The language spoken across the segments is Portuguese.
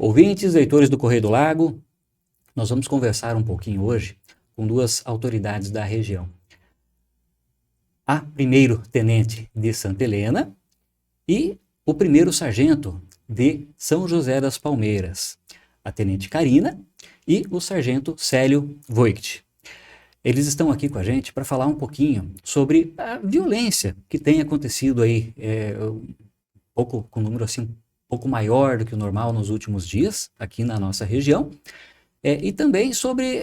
Ouvintes, leitores do Correio do Lago, nós vamos conversar um pouquinho hoje com duas autoridades da região. A primeiro-tenente de Santa Helena e o primeiro-sargento de São José das Palmeiras, a tenente Carina e o sargento Célio Voigt. Eles estão aqui com a gente para falar um pouquinho sobre a violência que tem acontecido aí, com um número assim, um pouco maior do que o normal nos últimos dias, aqui na nossa região, e também sobre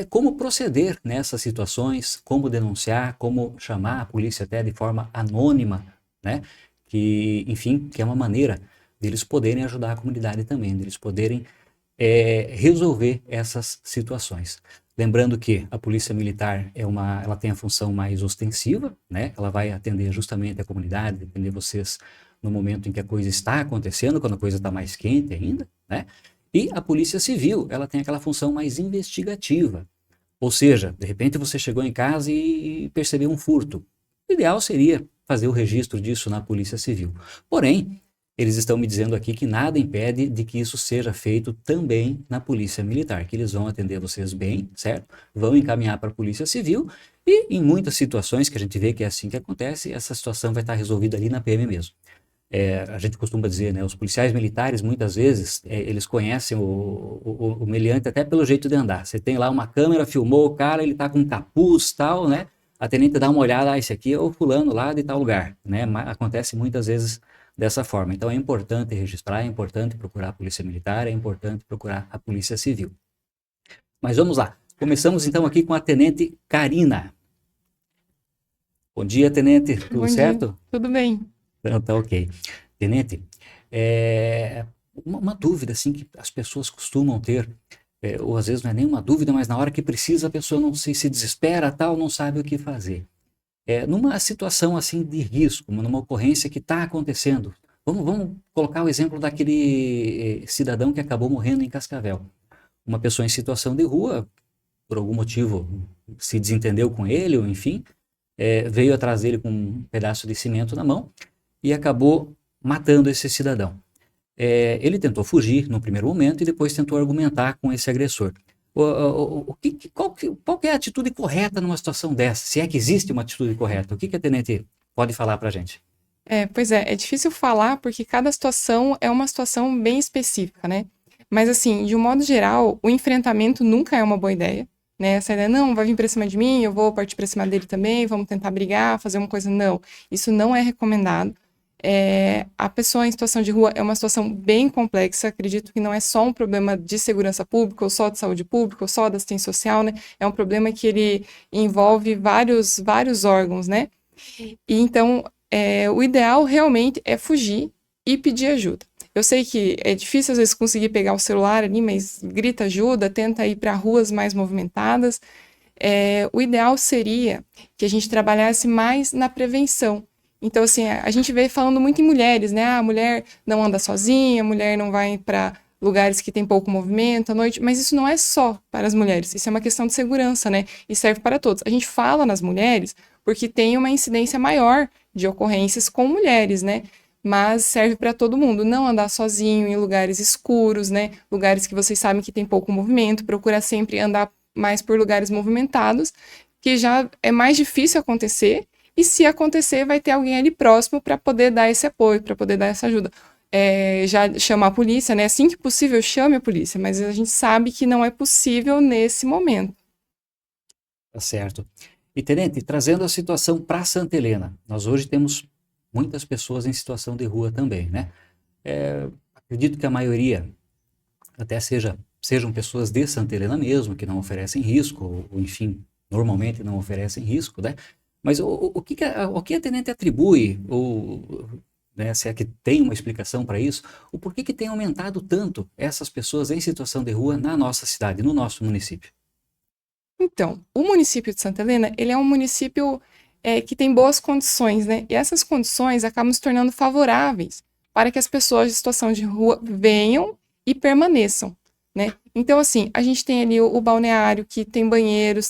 como proceder nessas situações, como denunciar, como chamar a polícia até de forma anônima, né? Que, enfim, que é uma maneira deles poderem ajudar a comunidade também, deles poderem resolver essas situações. Lembrando que a polícia militar ela tem a função mais ostensiva, né? Ela vai atender justamente a comunidade, atender vocês no momento em que a coisa está acontecendo, quando a coisa está mais quente ainda, né? E a polícia civil, ela tem aquela função mais investigativa. Ou seja, de repente você chegou em casa e percebeu um furto. O ideal seria fazer o registro disso na polícia civil. Porém, eles estão me dizendo aqui que nada impede de que isso seja feito também na polícia militar, que eles vão atender vocês bem, certo? Vão encaminhar para a polícia civil e em muitas situações que a gente vê que é assim que acontece, essa situação vai estar resolvida ali na PM mesmo. A gente costuma dizer, né, os policiais militares, muitas vezes, eles conhecem o meliante até pelo jeito de andar. Você tem lá uma câmera, filmou o cara, ele tá com um capuz e tal, né? A tenente dá uma olhada, esse aqui é o fulano lá de tal lugar, né? Acontece muitas vezes dessa forma. Então é importante registrar, é importante procurar a polícia militar, é importante procurar a polícia civil. Mas vamos lá. Começamos então aqui com a tenente Carina. Bom dia, tenente. Tudo Bom certo? dia. Tudo bem. Então, tá ok. Tenente, uma dúvida assim que as pessoas costumam ter, ou às vezes não é nenhuma dúvida, mas na hora que precisa a pessoa não se desespera, tal, não sabe o que fazer. Numa situação assim de risco, numa ocorrência que está acontecendo, vamos colocar o exemplo daquele cidadão que acabou morrendo em Cascavel. Uma pessoa em situação de rua, por algum motivo se desentendeu com ele, ou enfim, veio atrás dele com um pedaço de cimento na mão e acabou matando esse cidadão. Ele tentou fugir no primeiro momento e depois tentou argumentar com esse agressor. Qual que é a atitude correta numa situação dessa? Se é que existe uma atitude correta, o que a tenente pode falar para a gente? Pois é difícil falar porque cada situação é uma situação bem específica, né? Mas assim, de um modo geral, o enfrentamento nunca é uma boa ideia, né? Essa ideia, não, vai vir para cima de mim, eu vou partir para cima dele também, vamos tentar brigar, fazer uma coisa. Não, isso não é recomendado. A pessoa em situação de rua é uma situação bem complexa, acredito que não é só um problema de segurança pública, ou só de saúde pública, ou só da assistência social, né? É um problema que ele envolve vários órgãos, né? E então, o ideal realmente é fugir e pedir ajuda. Eu sei que é difícil às vezes conseguir pegar o celular ali, mas grita ajuda, tenta ir para ruas mais movimentadas. O ideal seria que a gente trabalhasse mais na prevenção. Então, assim, a gente vê falando muito em mulheres, né? A mulher não anda sozinha, a mulher não vai para lugares que tem pouco movimento à noite, mas isso não é só para as mulheres, isso é uma questão de segurança, né? E serve para todos. A gente fala nas mulheres porque tem uma incidência maior de ocorrências com mulheres, né? Mas serve para todo mundo. Não andar sozinho em lugares escuros, né? Lugares que vocês sabem que tem pouco movimento, procurar sempre andar mais por lugares movimentados, que já é mais difícil acontecer. E se acontecer, vai ter alguém ali próximo para poder dar esse apoio, para poder dar essa ajuda. Já chamar a polícia, né? Assim que possível, chame a polícia, mas a gente sabe que não é possível nesse momento. Tá certo. E, tenente, trazendo a situação para Santa Helena, nós hoje temos muitas pessoas em situação de rua também, né? Acredito que a maioria até sejam pessoas de Santa Helena mesmo, que não oferecem risco, ou enfim, normalmente não oferecem risco, né? Mas o que a tenente atribui, ou né, se é que tem uma explicação para isso, o porquê que tem aumentado tanto essas pessoas em situação de rua na nossa cidade, no nosso município? Então, o município de Santa Helena, ele é um município que tem boas condições, né? E essas condições acabam se tornando favoráveis para que as pessoas de situação de rua venham e permaneçam, né? Então, assim, a gente tem ali o balneário, que tem banheiros,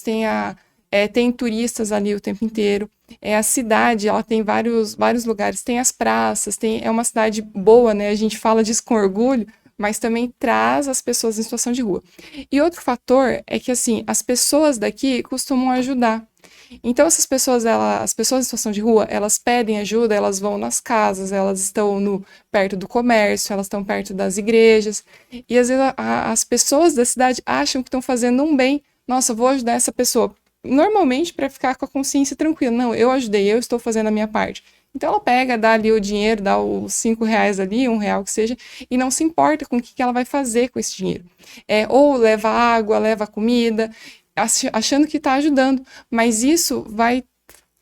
tem turistas ali o tempo inteiro. A cidade, ela tem vários lugares, tem as praças, é uma cidade boa, né? A gente fala disso com orgulho, mas também traz as pessoas em situação de rua. E outro fator é que, assim, as pessoas daqui costumam ajudar. Então, essas pessoas, as pessoas em situação de rua, elas pedem ajuda, elas vão nas casas, elas estão perto do comércio, elas estão perto das igrejas. E às vezes as pessoas da cidade acham que estão fazendo um bem. Nossa, vou ajudar essa pessoa. Normalmente para ficar com a consciência tranquila. Não, eu ajudei, eu estou fazendo a minha parte. Então ela pega, dá ali o dinheiro, dá os 5 reais ali, R$ 1 que seja, e não se importa com o que ela vai fazer com esse dinheiro. Ou leva água, leva comida, achando que está ajudando, mas isso vai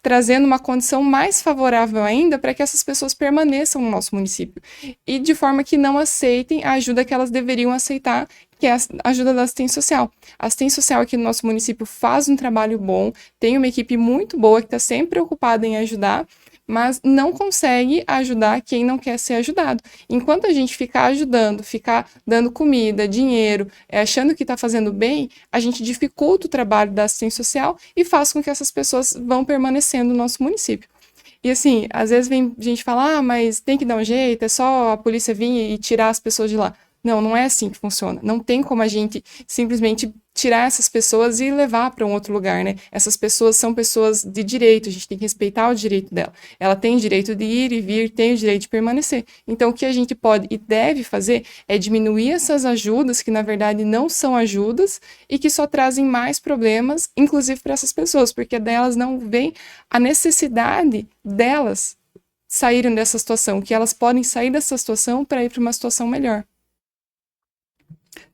trazendo uma condição mais favorável ainda para que essas pessoas permaneçam no nosso município e de forma que não aceitem a ajuda que elas deveriam aceitar, que é a ajuda da assistência social. A assistência social aqui no nosso município faz um trabalho bom, tem uma equipe muito boa que está sempre preocupada em ajudar, mas não consegue ajudar quem não quer ser ajudado. Enquanto a gente ficar ajudando, ficar dando comida, dinheiro, achando que está fazendo bem, a gente dificulta o trabalho da assistência social e faz com que essas pessoas vão permanecendo no nosso município. E assim, às vezes vem gente falar, mas tem que dar um jeito, é só a polícia vir e tirar as pessoas de lá. Não, não é assim que funciona. Não tem como a gente simplesmente tirar essas pessoas e levar para um outro lugar, né? Essas pessoas são pessoas de direito, a gente tem que respeitar o direito dela. Ela tem o direito de ir e vir, tem o direito de permanecer. Então, o que a gente pode e deve fazer é diminuir essas ajudas, que na verdade não são ajudas e que só trazem mais problemas, inclusive para essas pessoas, porque delas não vem a necessidade delas saírem dessa situação, que elas podem sair dessa situação para ir para uma situação melhor.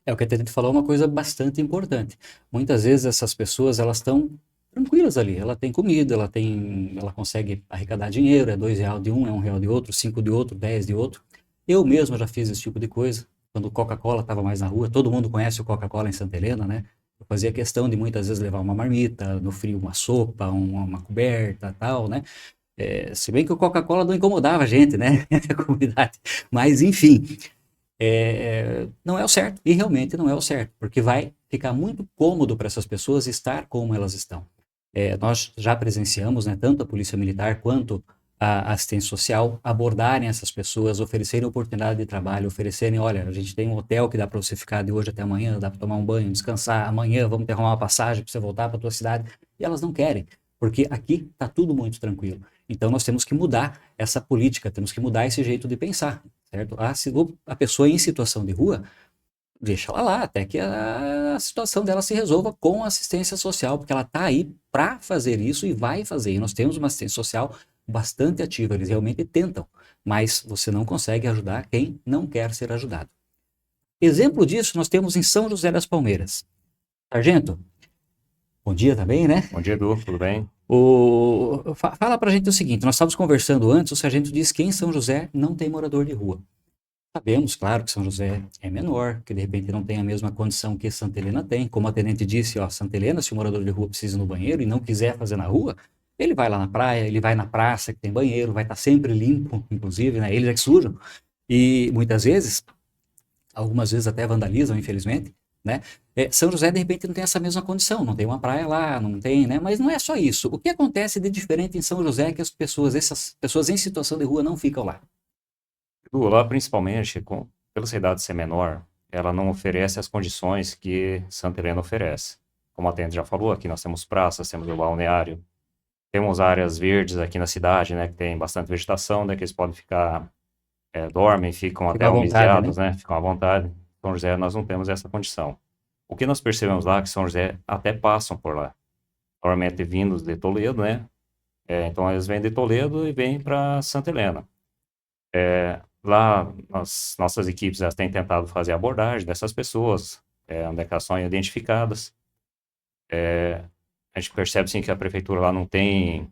O que a Tenente falou é uma coisa bastante importante. Muitas vezes essas pessoas, elas estão tranquilas ali. Ela tem comida, ela consegue arrecadar dinheiro, é R$ 2 de um, é R$ 1 de outro, 5 de outro, 10 de outro. Eu mesmo já fiz esse tipo de coisa. Quando o Coca-Cola estava mais na rua, todo mundo conhece o Coca-Cola em Santa Helena, né? Eu fazia questão de muitas vezes levar uma marmita, no frio uma sopa, uma coberta, tal, né? Se bem que o Coca-Cola não incomodava a gente, né? A comunidade. Mas, enfim, não é o certo, e realmente não é o certo, porque vai ficar muito cômodo para essas pessoas estar como elas estão. Nós já presenciamos, né, tanto a Polícia Militar quanto a assistência social abordarem essas pessoas, oferecerem oportunidade de trabalho, oferecerem, olha, a gente tem um hotel que dá para você ficar de hoje até amanhã, dá para tomar um banho, descansar, amanhã vamos ter uma passagem para você voltar para a tua cidade, e elas não querem, porque aqui está tudo muito tranquilo. Então nós temos que mudar essa política, temos que mudar esse jeito de pensar, certo? A pessoa em situação de rua, deixa ela lá, até que a situação dela se resolva com assistência social, porque ela está aí para fazer isso e vai fazer. E nós temos uma assistência social bastante ativa, eles realmente tentam, mas você não consegue ajudar quem não quer ser ajudado. Exemplo disso nós temos em São José das Palmeiras. Sargento, bom dia também, né? Bom dia, Edu, tudo bem? Fala pra gente o seguinte, nós estávamos conversando antes, o sargento disse que em São José não tem morador de rua. Sabemos, claro, que São José é menor, que de repente não tem a mesma condição que Santa Helena tem. Como a tenente disse, ó, Santa Helena, se o morador de rua precisa ir no banheiro e não quiser fazer na rua, ele vai lá na praia, ele vai na praça que tem banheiro, vai estar sempre limpo, inclusive, né? Eles é que sujam. E muitas vezes, algumas vezes até vandalizam, infelizmente, né? São José, de repente, não tem essa mesma condição, não tem uma praia lá, não tem, né? Mas não é só isso. O que acontece de diferente em São José é que essas pessoas em situação de rua não ficam lá. Edu, lá principalmente, pela cidade ser menor, ela não oferece as condições que Santa Helena oferece. Como a Tenente já falou, aqui nós temos praças, temos o balneário, temos áreas verdes aqui na cidade, né? Que tem bastante vegetação, né? Que eles podem ficar, dormem, ficam até à vontade, almiseados, né? Ficam à vontade. São José, nós não temos essa condição. O que nós percebemos lá é que São José até passam por lá. Normalmente vindos de Toledo, né? Então eles vêm de Toledo e vêm para Santa Helena. Lá, nossas equipes elas têm tentado fazer a abordagem dessas pessoas, onde é que elas são identificadas. A gente percebe, sim, que a prefeitura lá não tem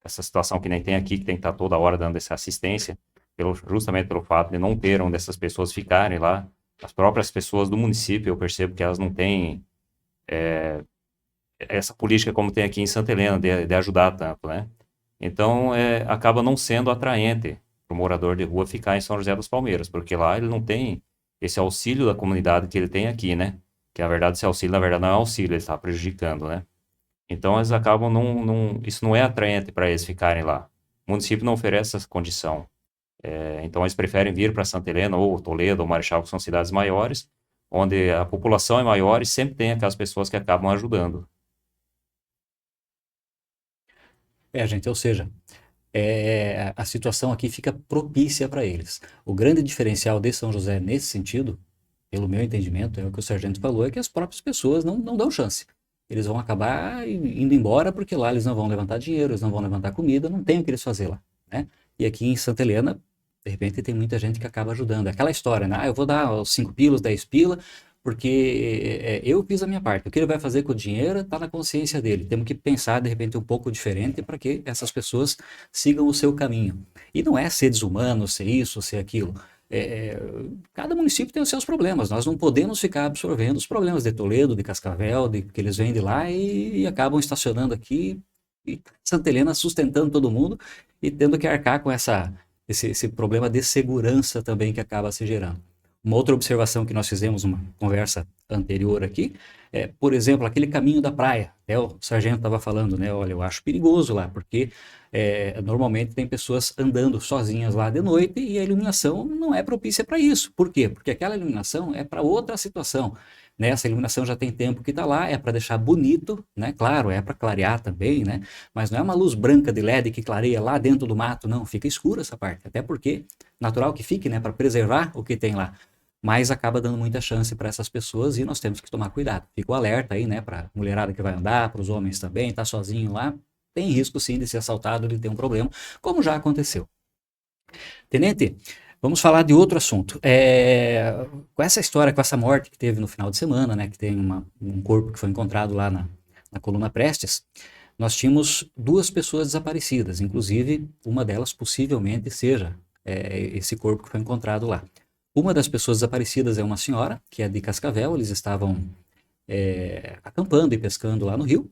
essa situação que nem tem aqui, que tem que estar toda hora dando essa assistência, justamente pelo fato de não ter onde essas pessoas ficarem lá. As próprias pessoas do município, eu percebo que elas não têm essa política como tem aqui em Santa Helena, de ajudar tanto, né? Então, acaba não sendo atraente para o morador de rua ficar em São José das Palmeiras, porque lá ele não tem esse auxílio da comunidade que ele tem aqui, né? Que, na verdade, esse auxílio, na verdade, não é auxílio, ele está prejudicando, né? Então, eles acabam isso não é atraente para eles ficarem lá. O município não oferece essa condição. Então, eles preferem vir para Santa Helena ou Toledo ou Marechal, que são cidades maiores, onde a população é maior e sempre tem aquelas pessoas que acabam ajudando. Gente, ou seja, a situação aqui fica propícia para eles. O grande diferencial de São José nesse sentido, pelo meu entendimento, é o que o sargento falou, é que as próprias pessoas não dão chance. Eles vão acabar indo embora porque lá eles não vão levantar dinheiro, eles não vão levantar comida, não tem o que eles fazer lá, né? E aqui em Santa Helena, de repente tem muita gente que acaba ajudando. É aquela história, né? Eu vou dar os 5 pilas, 10 pila, porque eu fiz a minha parte. O que ele vai fazer com o dinheiro está na consciência dele. Temos que pensar, de repente, um pouco diferente para que essas pessoas sigam o seu caminho. E não é ser desumano, ser isso, ser aquilo. Cada município tem os seus problemas. Nós não podemos ficar absorvendo os problemas de Toledo, de Cascavel, que eles vêm de lá e acabam estacionando aqui, e Santa Helena sustentando todo mundo e tendo que arcar com esse problema de segurança também que acaba se gerando. Uma outra observação que nós fizemos numa conversa anterior aqui por exemplo, aquele caminho da praia, o sargento estava falando, né? Olha, eu acho perigoso lá, porque normalmente tem pessoas andando sozinhas lá de noite e a iluminação não é propícia para isso. Por quê? Porque aquela iluminação é para outra situação. Né? Essa iluminação já tem tempo que está lá, é para deixar bonito, né? Claro, é para clarear também, né? Mas não é uma luz branca de LED que clareia lá dentro do mato, não, fica escura essa parte, até porque natural que fique, né? Para preservar o que tem lá. Mas acaba dando muita chance para essas pessoas e nós temos que tomar cuidado. Fico alerta aí, né, para mulherada que vai andar, para os homens também, tá sozinho lá, tem risco sim de ser assaltado, de ter um problema, como já aconteceu. Tenente, vamos falar de outro assunto. Com essa história, com essa morte que teve no final de semana, né, que tem um corpo que foi encontrado lá na coluna Prestes, nós tínhamos 2 pessoas desaparecidas, inclusive uma delas possivelmente seja esse corpo que foi encontrado lá. Uma das pessoas desaparecidas é uma senhora, que é de Cascavel, eles estavam acampando e pescando lá no rio.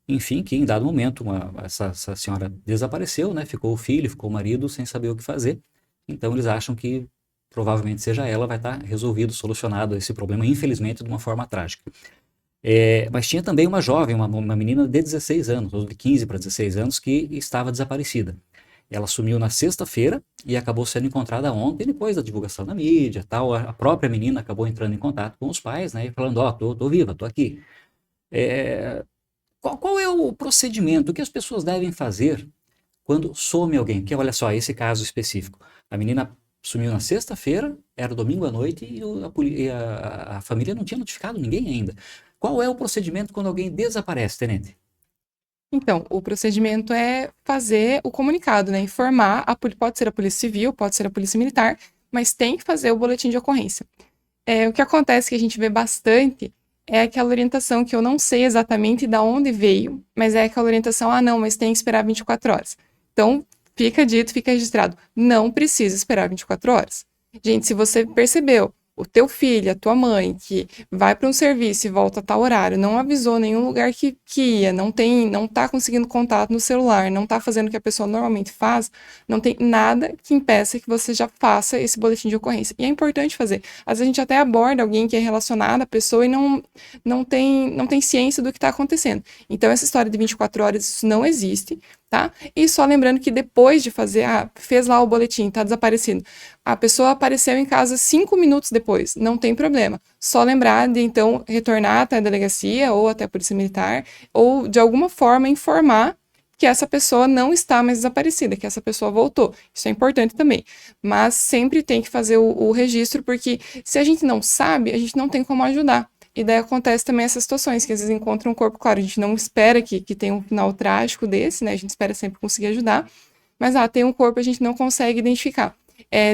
Enfim, que em dado momento essa senhora desapareceu, né? Ficou o filho, ficou o marido sem saber o que fazer. Então eles acham que provavelmente seja ela, vai estar resolvido, solucionado esse problema, infelizmente de uma forma trágica. Mas tinha também uma jovem, uma menina de 16 anos, ou de 15 para 16 anos, que estava desaparecida. Ela sumiu na sexta-feira e acabou sendo encontrada ontem, depois da divulgação na mídia, tal. A própria menina acabou entrando em contato com os pais, né, e falando, tô viva, tô aqui. Qual é o procedimento? O que as pessoas devem fazer quando some alguém? Porque olha só, esse caso específico. A menina sumiu na sexta-feira, era domingo à noite e a família não tinha notificado ninguém ainda. Qual é o procedimento quando alguém desaparece, tenente? Então, o procedimento é fazer o comunicado, né? Informar, pode ser a Polícia Civil, pode ser a Polícia Militar, mas tem que fazer o boletim de ocorrência. O que acontece que a gente vê bastante é aquela orientação que eu não sei exatamente de onde veio, mas é aquela orientação, não, mas tem que esperar 24 horas. Então, fica dito, fica registrado, não precisa esperar 24 horas. Gente, se você percebeu, o teu filho, a tua mãe, que vai para um serviço e volta a tal horário, não avisou nenhum lugar que ia, não tá conseguindo contato no celular, não tá fazendo o que a pessoa normalmente faz, não tem nada que impeça que você já faça esse boletim de ocorrência. E é importante fazer. Às vezes a gente até aborda alguém que é relacionado à pessoa e não tem ciência do que está acontecendo. Então, essa história de 24 horas, isso não existe. Tá? E só lembrando que depois de fazer, fez lá o boletim, tá desaparecido. A pessoa apareceu em casa 5 minutos depois, não tem problema. Só lembrar de, então, retornar até a delegacia ou até a Polícia Militar, ou de alguma forma informar que essa pessoa não está mais desaparecida, que essa pessoa voltou. Isso é importante também. Mas sempre tem que fazer o registro, porque se a gente não sabe, a gente não tem como ajudar. E daí acontece também essas situações, que às vezes encontra um corpo, claro, a gente não espera que tenha um final trágico desse, né? A gente espera sempre conseguir ajudar, mas tem um corpo e a gente não consegue identificar.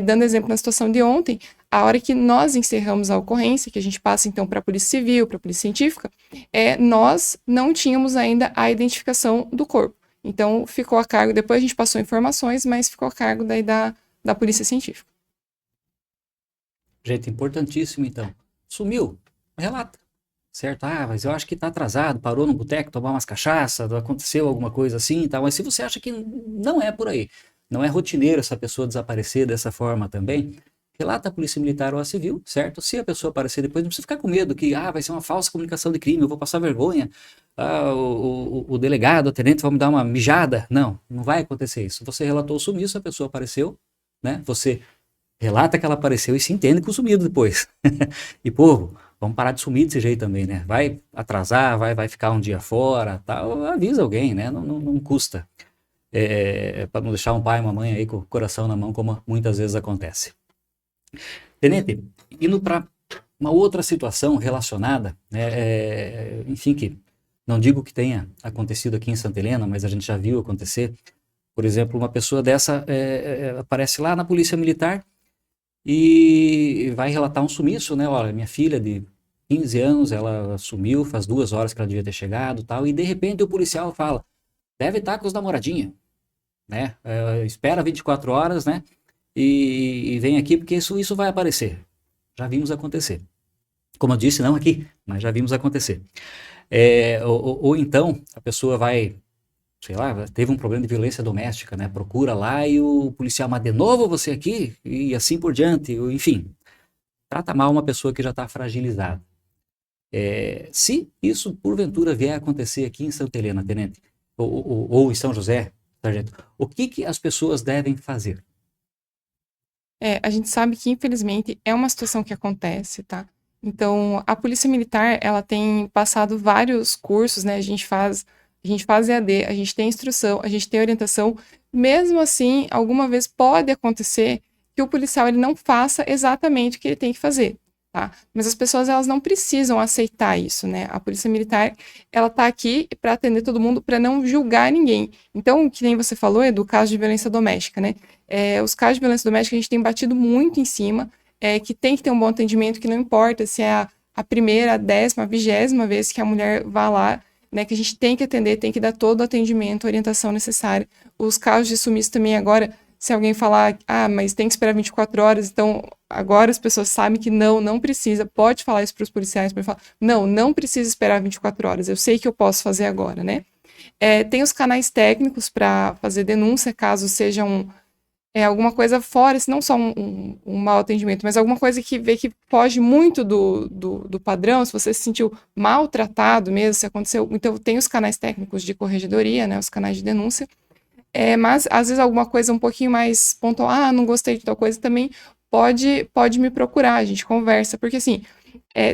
Dando exemplo na situação de ontem, a hora que nós encerramos a ocorrência, que a gente passa então para a Polícia Civil, para a Polícia Científica, nós não tínhamos ainda a identificação do corpo. Então ficou a cargo, depois a gente passou informações, mas ficou a cargo daí da Polícia Científica. Gente, importantíssimo então. Sumiu. Relata, certo? Mas eu acho que está atrasado, parou no boteco, tomar umas cachaças, aconteceu alguma coisa assim e tal, mas se você acha que não é por aí, não é rotineiro essa pessoa desaparecer dessa forma também, relata a Polícia Militar ou a Civil, certo? Se a pessoa aparecer depois, não precisa ficar com medo que, vai ser uma falsa comunicação de crime, eu vou passar vergonha, o delegado, o tenente vai me dar uma mijada. Não vai acontecer isso. Você relatou o sumiço, a pessoa apareceu, né? Você relata que ela apareceu e se entende com o sumido depois. E, povo, vamos parar de sumir desse jeito também, né? Vai atrasar, vai ficar um dia fora, tal, avisa alguém, né? Não custa. Para não deixar um pai e uma mãe aí com o coração na mão, como muitas vezes acontece. Tenente, indo para uma outra situação relacionada, né, enfim, que não digo que tenha acontecido aqui em Santa Helena, mas a gente já viu acontecer. Por exemplo, uma pessoa dessa aparece lá na Polícia Militar e vai relatar um sumiço, né? Olha, minha filha de 15 anos, ela sumiu, faz 2 horas que ela devia ter chegado, tal, e de repente o policial fala, deve estar com os namoradinhos, né? Espera 24 horas, né? E vem aqui porque isso vai aparecer. Já vimos acontecer. Como eu disse, não aqui, mas já vimos acontecer. Ou então a pessoa vai, sei lá, teve um problema de violência doméstica, né? Procura lá e o policial, mas de novo você aqui? E assim por diante, enfim. Trata mal uma pessoa que já está fragilizada. Se isso porventura vier a acontecer aqui em Santa Helena, tenente, ou em São José, sargento, o que as pessoas devem fazer? A gente sabe que, infelizmente, é uma situação que acontece, tá? Então, a Polícia Militar, ela tem passado vários cursos, né? A gente faz EAD, a gente tem instrução, a gente tem orientação. Mesmo assim, alguma vez pode acontecer que o policial ele não faça exatamente o que ele tem que fazer, tá? Mas as pessoas, elas não precisam aceitar isso, né? A Polícia Militar, ela tá aqui para atender todo mundo, para não julgar ninguém. Então, que nem você falou, é do caso de violência doméstica, né? Os casos de violência doméstica a gente tem batido muito em cima, que tem que ter um bom atendimento, que não importa se é a primeira, a 10ª, a 20ª vez que a mulher vá lá, né, que a gente tem que atender, tem que dar todo o atendimento, a orientação necessária. Os casos de sumiço também agora, se alguém falar, mas tem que esperar 24 horas, então agora as pessoas sabem que não precisa, pode falar isso para os policiais, pode falar, não precisa esperar 24 horas, eu sei que eu posso fazer agora, né? Tem os canais técnicos para fazer denúncia, caso seja alguma coisa fora, se não só um mau atendimento, mas alguma coisa que vê que foge muito do padrão, se você se sentiu maltratado mesmo, se aconteceu. Então, tem os canais técnicos de corregedoria, né, os canais de denúncia, mas às vezes alguma coisa um pouquinho mais pontual, não gostei de tal coisa, também pode me procurar, a gente conversa, porque assim,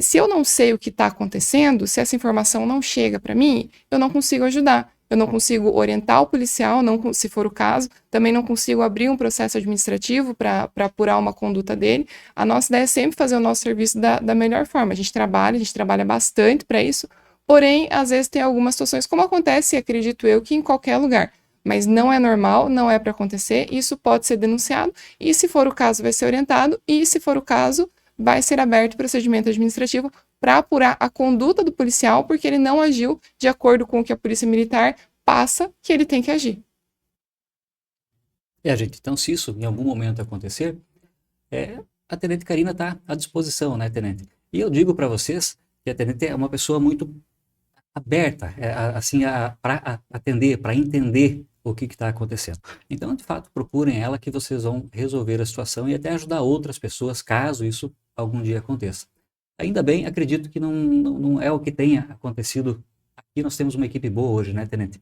se eu não sei o que está acontecendo, se essa informação não chega para mim, eu não consigo ajudar. Eu não consigo orientar o policial, se for o caso, também não consigo abrir um processo administrativo para apurar uma conduta dele. A nossa ideia é sempre fazer o nosso serviço da melhor forma. A gente trabalha bastante para isso, porém, às vezes tem algumas situações, como acontece, acredito eu, que em qualquer lugar. Mas não é normal, não é para acontecer, isso pode ser denunciado, e se for o caso, vai ser orientado, e se for o caso, vai ser aberto procedimento administrativo para apurar a conduta do policial, porque ele não agiu de acordo com o que a Polícia Militar passa que ele tem que agir. Gente, então se isso em algum momento acontecer, a Tenente Karina está à disposição, né, Tenente? E eu digo para vocês que a Tenente é uma pessoa muito aberta, assim, para atender, para entender o que está acontecendo. Então, de fato, procurem ela que vocês vão resolver a situação e até ajudar outras pessoas, caso isso algum dia aconteça. Ainda bem, acredito que não é o que tenha acontecido. Aqui nós temos uma equipe boa hoje, né, Tenente?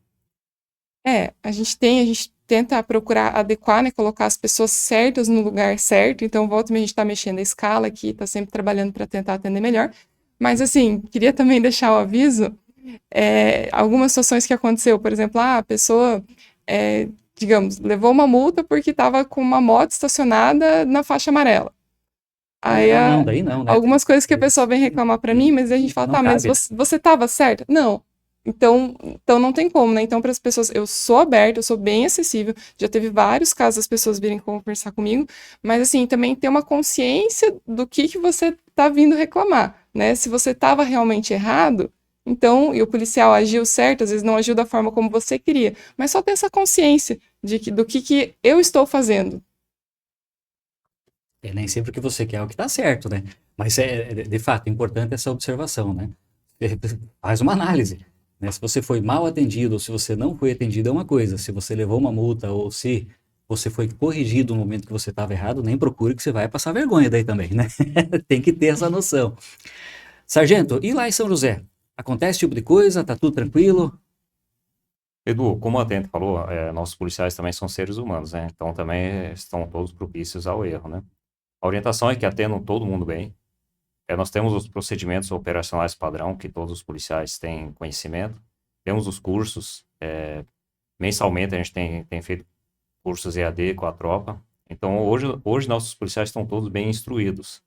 A gente tenta procurar adequar, né, colocar as pessoas certas no lugar certo, então volta e meia a gente está mexendo a escala aqui, está sempre trabalhando para tentar atender melhor, mas assim, queria também deixar o aviso, algumas situações que aconteceu, por exemplo, a pessoa, digamos, levou uma multa porque estava com uma moto estacionada na faixa amarela. Aí, daí não, né? algumas coisas que a pessoa vem reclamar para mim, mas a gente fala, tá, mas você estava certa? Não. Então não tem como, né? Então, para as pessoas, eu sou aberta, eu sou bem acessível. Já teve vários casos das pessoas virem conversar comigo, mas assim, também ter uma consciência do que você tá vindo reclamar, né? Se você estava realmente errado, então, e o policial agiu certo, às vezes não agiu da forma como você queria, mas só ter essa consciência do que eu estou fazendo. Nem sempre o que você quer é o que está certo, né? Mas de fato, importante essa observação, né? Faz uma análise. Né? Se você foi mal atendido ou se você não foi atendido é uma coisa. Se você levou uma multa ou se você foi corrigido no momento que você estava errado, nem procure que você vai passar vergonha daí também, né? Tem que ter essa noção. Sargento, e lá em São José? Acontece esse tipo de coisa? Tá tudo tranquilo? Edu, como a Tente falou, nossos policiais também são seres humanos, né? Então também estão todos propícios ao erro, né? A orientação é que atendam todo mundo bem. Nós temos os procedimentos operacionais padrão, que todos os policiais têm conhecimento. Temos os cursos. Mensalmente a gente tem feito cursos EAD com a tropa. Então hoje nossos policiais estão todos bem instruídos.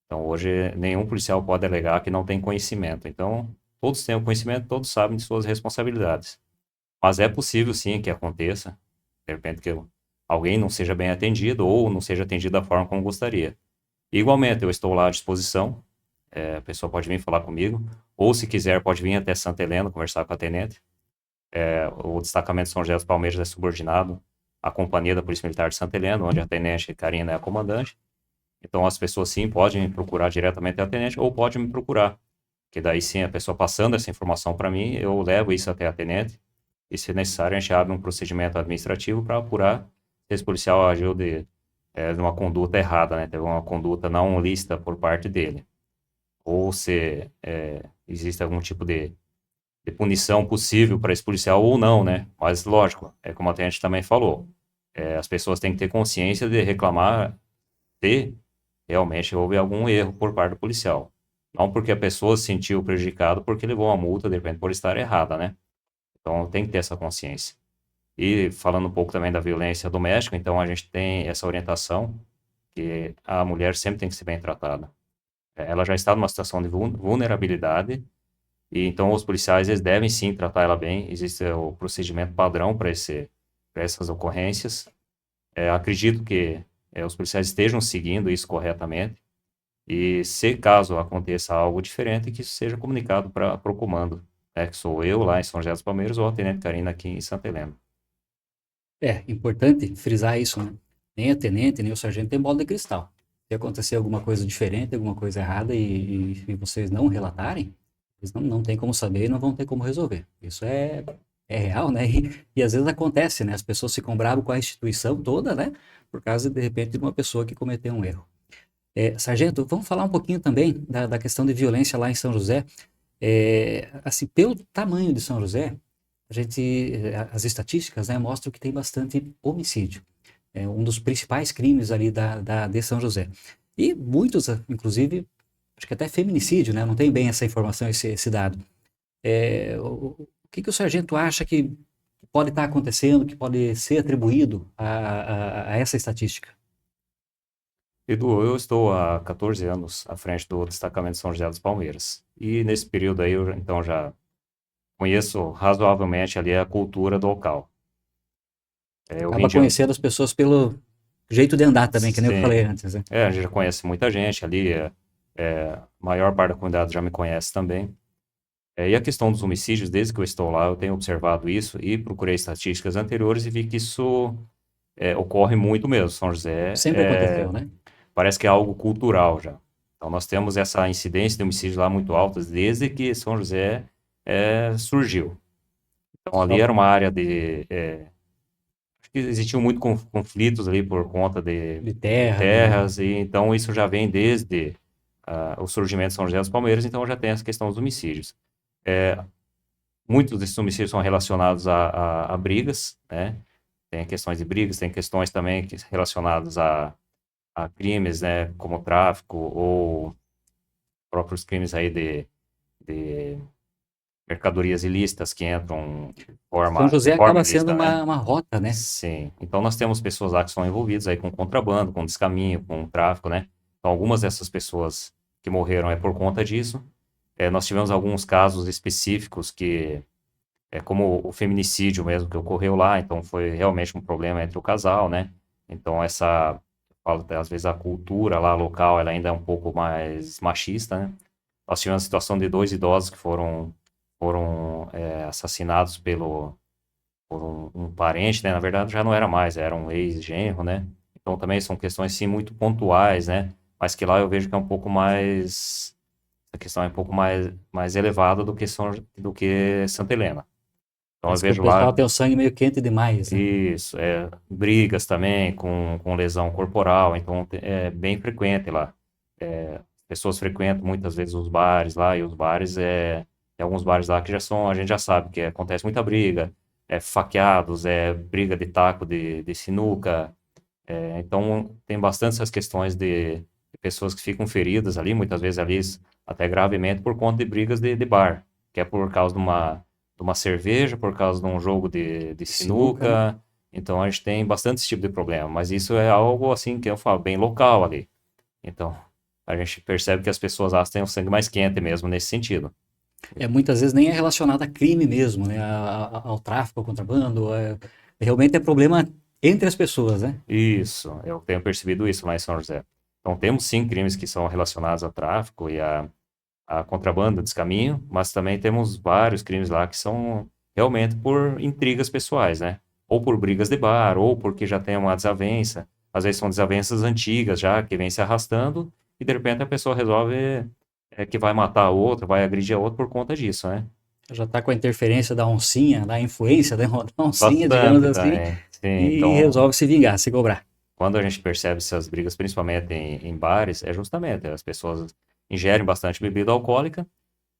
Então hoje nenhum policial pode alegar que não tem conhecimento. Então todos têm o conhecimento, todos sabem de suas responsabilidades. Mas é possível sim que aconteça, de repente que alguém não seja bem atendido ou não seja atendido da forma como gostaria. Igualmente, eu estou lá à disposição, a pessoa pode vir falar comigo, ou se quiser pode vir até Santa Helena conversar com a tenente. O destacamento de São José dos Palmeiras é subordinado à companhia da Polícia Militar de Santa Helena, onde a tenente Karina é a comandante. Então as pessoas sim podem me procurar diretamente a tenente ou podem me procurar, que daí sim a pessoa passando essa informação para mim, eu levo isso até a tenente e se necessário a gente abre um procedimento administrativo para apurar se esse policial agiu de uma conduta errada, né? Teve uma conduta não lícita por parte dele. Ou se existe algum tipo de punição possível para esse policial ou não, né? Mas, lógico, como a gente também falou, as pessoas têm que ter consciência de reclamar se realmente houve algum erro por parte do policial. Não porque a pessoa se sentiu prejudicada porque levou uma multa, de repente, por estar errada, né? Então, tem que ter essa consciência. E falando um pouco também da violência doméstica, então a gente tem essa orientação que a mulher sempre tem que ser bem tratada. Ela já está numa situação de vulnerabilidade e então os policiais eles devem sim tratar ela bem. Existe o procedimento padrão para essas ocorrências. Acredito que os policiais estejam seguindo isso corretamente e se caso aconteça algo diferente, que isso seja comunicado para o comando, né, que sou eu lá em São José dos Palmeiras ou a Tenente Karina aqui em Santa Helena. É importante frisar isso, né? Nem a tenente, nem o sargento tem bola de cristal. Se acontecer alguma coisa diferente, alguma coisa errada e vocês não relatarem, eles não tem como saber e não vão ter como resolver. Isso é real, né? E às vezes acontece, né? As pessoas ficam bravas com a instituição toda, né? Por causa, de repente, de uma pessoa que cometeu um erro. Sargento, vamos falar um pouquinho também da questão de violência lá em São José. Assim, pelo tamanho de São José, as estatísticas, né, mostram que tem bastante homicídio. É um dos principais crimes ali de São José. E muitos, inclusive, acho que até feminicídio, né? Não tem bem essa informação, esse dado. O que o sargento acha que pode estar acontecendo, que pode ser atribuído a essa estatística? Edu, eu estou há 14 anos à frente do destacamento de São José dos Palmeiras. E nesse período aí eu então já conheço razoavelmente ali a cultura do local. Eu vim Acaba de... conhecendo as pessoas pelo jeito de andar também, que nem eu falei Sim. antes, né? A gente já conhece muita gente ali, a maior parte da comunidade já me conhece também. E a questão dos homicídios, desde que eu estou lá, eu tenho observado isso e procurei estatísticas anteriores e vi que isso ocorre muito mesmo. São José Sempre aconteceu, né? parece que é algo cultural já. Então nós temos essa incidência de homicídios lá muito alta desde que São José surgiu. Então ali era uma área acho que existiam muito conflitos ali por conta De terra, terras, e então isso já vem desde o surgimento de São José dos Palmeiras, então já tem essa questão dos homicídios. Muitos desses homicídios são relacionados a brigas, né? Tem questões de brigas, tem questões também relacionadas a crimes, né, como tráfico ou próprios crimes aí de mercadorias ilícitas que entram de São José acaba sendo ilícita, né? uma rota, né? Sim. Então nós temos pessoas lá que são envolvidas aí com contrabando, com descaminho, com tráfico, né? Então algumas dessas pessoas que morreram é por conta disso. Nós tivemos alguns casos específicos que como o feminicídio mesmo que ocorreu lá, então foi realmente um problema entre o casal, né? Então às vezes a cultura lá local ela ainda é um pouco mais machista, né? Nós tivemos a situação de 2 idosos que foram assassinados por um parente, né? Na verdade já não era mais, era um ex-genro, né? Então também são questões sim muito pontuais, né? Mas que lá eu vejo que é um pouco mais, a questão é um pouco mais elevada do que Santa Helena. Então eu Parece que o vejo lá pessoal tem o sangue meio quente demais, né? isso, brigas também com lesão corporal, então é bem frequente lá. Pessoas frequentam muitas vezes os bares lá, e os bares tem alguns bares lá que a gente já sabe que acontece muita briga, faqueados, briga de taco de sinuca. Então, tem bastante essas questões de pessoas que ficam feridas ali, muitas vezes ali até gravemente por conta de brigas de bar, que é por causa de uma cerveja, por causa de um jogo de Sinuca, né? sinuca. Então, a gente tem bastante esse tipo de problema, mas isso é algo, assim, que eu falo, bem local ali. Então, a gente percebe que as pessoas elas têm o sangue mais quente mesmo nesse sentido. Muitas vezes nem é relacionado a crime mesmo, né? Ao tráfico, ao contrabando. Realmente é problema entre as pessoas, né? Isso, eu tenho percebido isso lá em São José. Então, temos sim crimes que são relacionados ao tráfico e a contrabando, descaminho, mas também temos vários crimes lá que são realmente por intrigas pessoais, né? Ou por brigas de bar, ou porque já tem uma desavença. Às vezes são desavenças antigas já, que vem se arrastando, e de repente a pessoa resolve que vai matar a outra, vai agredir a outra por conta disso, né? Já está com a interferência da oncinha, da influência da oncinha, digamos Bastante assim, também. Sim, e então resolve se vingar, se cobrar. quando a gente percebe essas brigas, principalmente em bares, é justamente as pessoas ingerem bastante bebida alcoólica,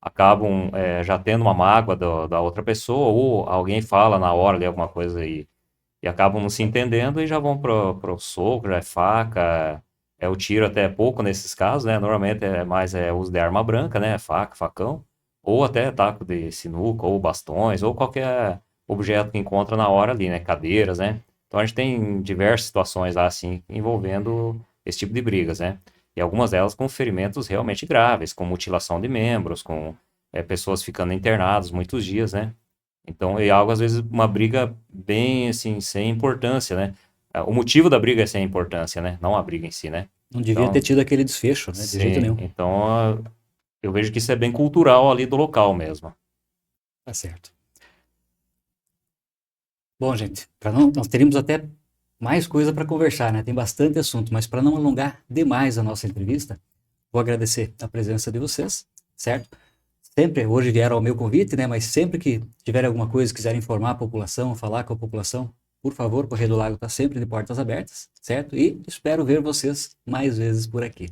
acabam já tendo uma mágoa da outra pessoa, ou alguém fala na hora ali alguma coisa e acabam não se entendendo e já vão pro soco, já é faca, o tiro até é pouco nesses casos, né? Normalmente é mais uso de arma branca, né? Faca, facão, ou até taco de sinuca, ou bastões, ou qualquer objeto que encontra na hora ali, né? Cadeiras, né? Então a gente tem diversas situações lá, assim, envolvendo esse tipo de brigas, né? E algumas delas com ferimentos realmente graves, com mutilação de membros, com pessoas ficando internadas muitos dias, né? Então é algo, às vezes, uma briga bem, assim, sem importância, né? O motivo da briga é sem importância, né? Não a briga em si, né? Não devia ter Então, tido aquele desfecho, né? De jeito sim. nenhum. Então, eu vejo que isso é bem cultural ali do local mesmo. Tá certo. Bom, gente, nós teríamos até mais coisa para conversar, né? Tem bastante assunto, mas para não alongar demais a nossa entrevista, vou agradecer a presença de vocês, certo? Sempre, hoje vieram ao meu convite, né? Mas sempre que tiverem alguma coisa, quiserem informar a população, falar com a população, por favor, o Correio do Lago está sempre de portas abertas, certo? E espero ver vocês mais vezes por aqui.